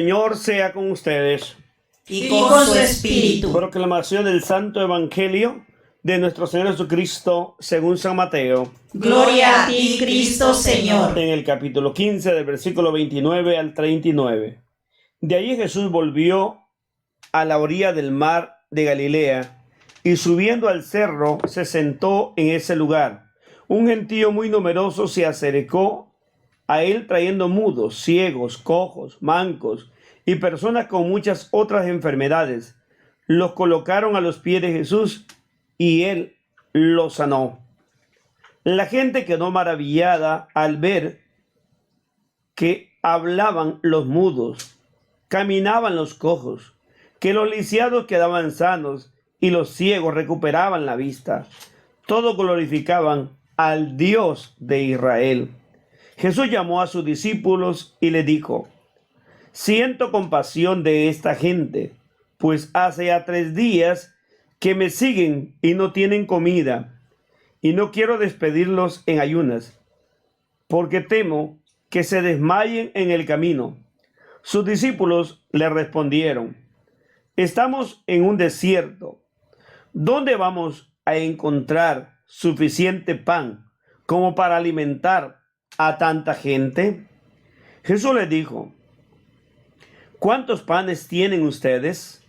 Señor sea con ustedes. Y con su espíritu. Proclamación del Santo Evangelio de nuestro Señor Jesucristo según San Mateo. Gloria a ti, Cristo Señor. En el capítulo 15, del versículo 29 al 39. De allí Jesús volvió a la orilla del mar de Galilea y subiendo al cerro se sentó en ese lugar. Un gentío muy numeroso se acercó a él trayendo mudos, ciegos, cojos, mancos y personas con muchas otras enfermedades. Los colocaron a los pies de Jesús y él los sanó. La gente quedó maravillada al ver que hablaban los mudos, caminaban los cojos, que los lisiados quedaban sanos y los ciegos recuperaban la vista. Todos glorificaban al Dios de Israel. Jesús llamó a sus discípulos y les dijo: siento compasión de esta gente, pues hace ya 3 días que me siguen y no tienen comida, y no quiero despedirlos en ayunas, porque temo que se desmayen en el camino. Sus discípulos le respondieron: estamos en un desierto. ¿Dónde vamos a encontrar suficiente pan como para alimentar a tanta gente? Jesús les dijo: ¿cuántos panes tienen ustedes?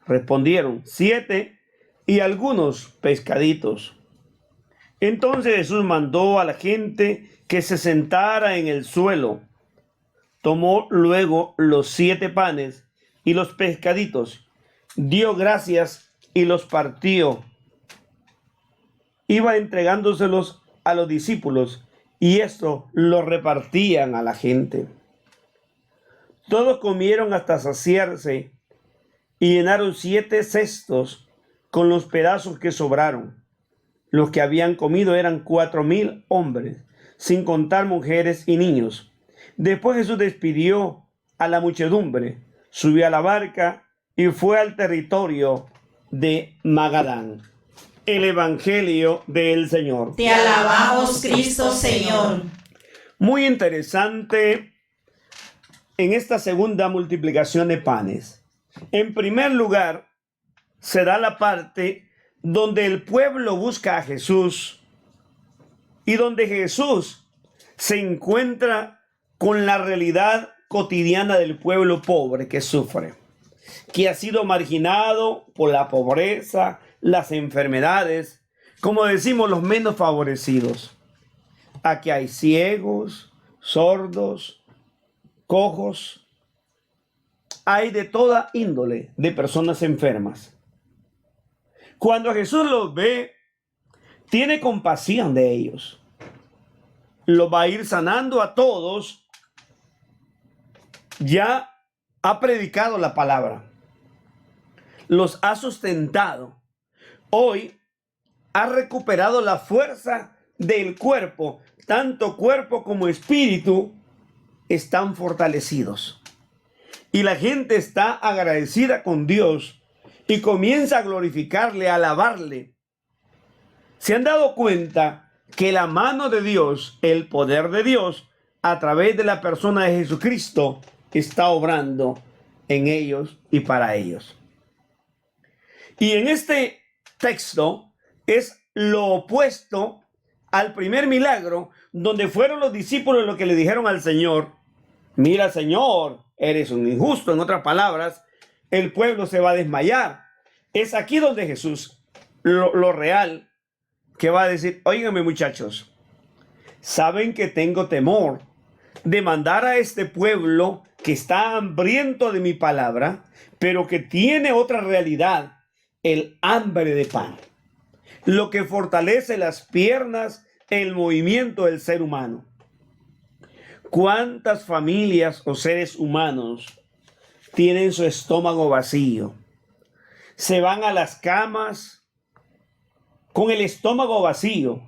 Respondieron: 7 y algunos pescaditos. Entonces Jesús mandó a la gente que se sentara en el suelo. Tomó luego los 7 panes y los pescaditos, dio gracias y los partió. Iba entregándoselos a los discípulos y esto lo repartían a la gente. Todos comieron hasta saciarse y llenaron 7 cestos con los pedazos que sobraron. Los que habían comido eran 4,000 hombres, sin contar mujeres y niños. Después Jesús despidió a la muchedumbre, subió a la barca y fue al territorio de Magadán. El Evangelio del Señor. Te alabamos, Cristo Señor. Muy interesante en esta segunda multiplicación de panes. En primer lugar, se da la parte donde el pueblo busca a Jesús y donde Jesús se encuentra con la realidad cotidiana del pueblo pobre que sufre, que ha sido marginado por la pobreza, las enfermedades, como decimos, los menos favorecidos. Aquí hay ciegos, sordos, cojos, hay de toda índole de personas enfermas. Cuando Jesús los ve, tiene compasión de ellos. Los va a ir sanando a todos. Ya ha predicado la palabra. Los ha sustentado. Hoy ha recuperado la fuerza del cuerpo. Tanto cuerpo como espíritu están fortalecidos. Y la gente está agradecida con Dios y comienza a glorificarle, a alabarle. ¿Se han dado cuenta que la mano de Dios, el poder de Dios, a través de la persona de Jesucristo, está obrando en ellos y para ellos? Y en este texto es lo opuesto al primer milagro, donde fueron los discípulos los que le dijeron al Señor: mira, Señor, eres un injusto. En otras palabras, el pueblo se va a desmayar. Es aquí donde Jesús, lo real, que va a decir: óiganme, muchachos, saben que tengo temor de mandar a este pueblo que está hambriento de mi palabra, pero que tiene otra realidad, el hambre de pan, lo que fortalece las piernas, el movimiento del ser humano. ¿Cuántas familias o seres humanos tienen su estómago vacío? Se van a las camas con el estómago vacío.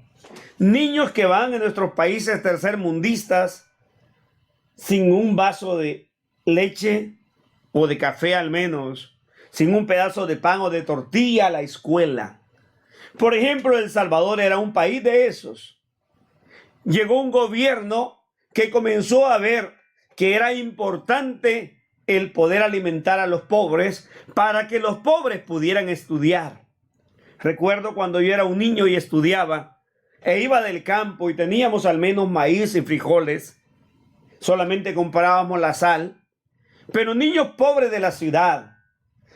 Niños que van en nuestros países tercermundistas sin un vaso de leche o de café al menos, sin un pedazo de pan o de tortilla a la escuela. Por ejemplo, El Salvador era un país de esos. Llegó un gobierno que comenzó a ver que era importante el poder alimentar a los pobres para que los pobres pudieran estudiar. Recuerdo cuando yo era un niño y estudiaba e iba del campo y teníamos al menos maíz y frijoles, solamente comprábamos la sal, pero niños pobres de la ciudad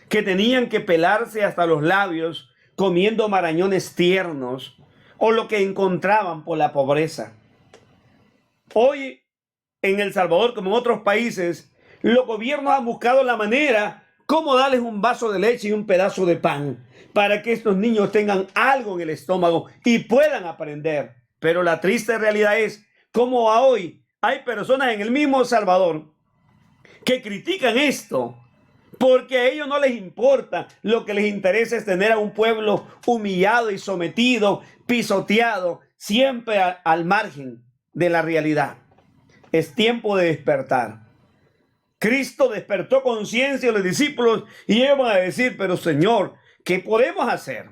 que tenían que pelarse hasta los labios comiendo marañones tiernos o lo que encontraban por la pobreza. Hoy en El Salvador, como en otros países, los gobiernos han buscado la manera cómo darles un vaso de leche y un pedazo de pan para que estos niños tengan algo en el estómago y puedan aprender. Pero la triste realidad es cómo hoy hay personas en el mismo Salvador que critican esto porque a ellos no les importa. Lo que les interesa es tener a un pueblo humillado y sometido, pisoteado, siempre al margen de la realidad. Es tiempo de despertar. Cristo despertó conciencia a los discípulos y ellos van a decir, pero Señor, ¿qué podemos hacer?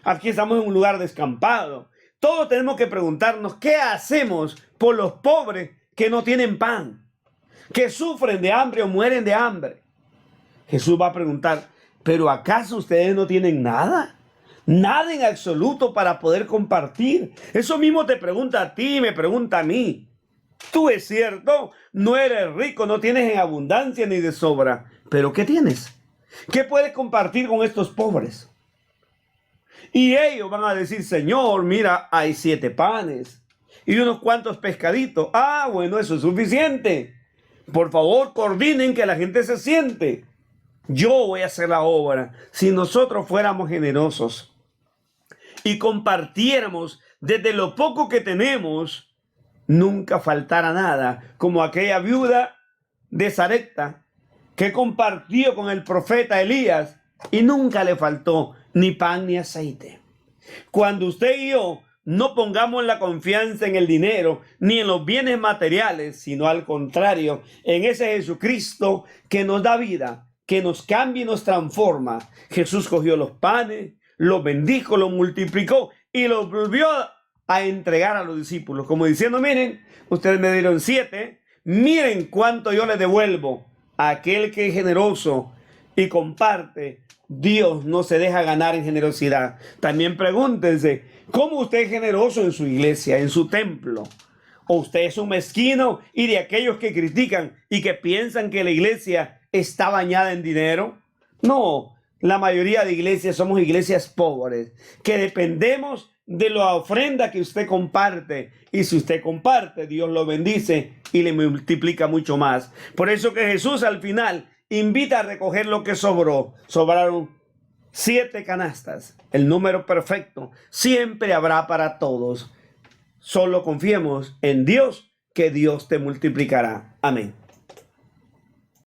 Aquí estamos en un lugar descampado. Todos tenemos que preguntarnos, ¿qué hacemos por los pobres que no tienen pan? Que sufren de hambre o mueren de hambre. Jesús va a preguntar, ¿pero acaso ustedes no tienen nada? Nada en absoluto para poder compartir. Eso mismo te pregunta a ti y me pregunta a mí. Tú, es cierto, no eres rico, no tienes en abundancia ni de sobra, pero ¿qué tienes? ¿Qué puedes compartir con estos pobres? Y ellos van a decir, Señor, mira, hay 7 panes y unos cuantos pescaditos. Ah, bueno, eso es suficiente. Por favor, coordinen que la gente se siente. Yo voy a hacer la obra. Si nosotros fuéramos generosos y compartiéramos desde lo poco que tenemos, nunca faltará nada, como aquella viuda de Sarepta que compartió con el profeta Elías y nunca le faltó ni pan ni aceite. Cuando usted y yo no pongamos la confianza en el dinero ni en los bienes materiales, sino al contrario, en ese Jesucristo que nos da vida, que nos cambia y nos transforma. Jesús cogió los panes, los bendijo, los multiplicó y los volvió a entregar a los discípulos, como diciendo, miren, ustedes me dieron 7, miren cuánto yo les devuelvo. A aquel que es generoso y comparte, Dios no se deja ganar en generosidad. También pregúntense, ¿cómo usted es generoso en su iglesia, en su templo? ¿O usted es un mezquino y de aquellos que critican y que piensan que la iglesia está bañada en dinero? No, la mayoría de iglesias somos iglesias pobres, que dependemos de la ofrenda que usted comparte. Y si usted comparte, Dios lo bendice y le multiplica mucho más. Por eso que Jesús al final invita a recoger lo que sobró. Sobraron 7 canastas, el número perfecto. Siempre habrá para todos. Solo confiemos en Dios, que Dios te multiplicará. Amén.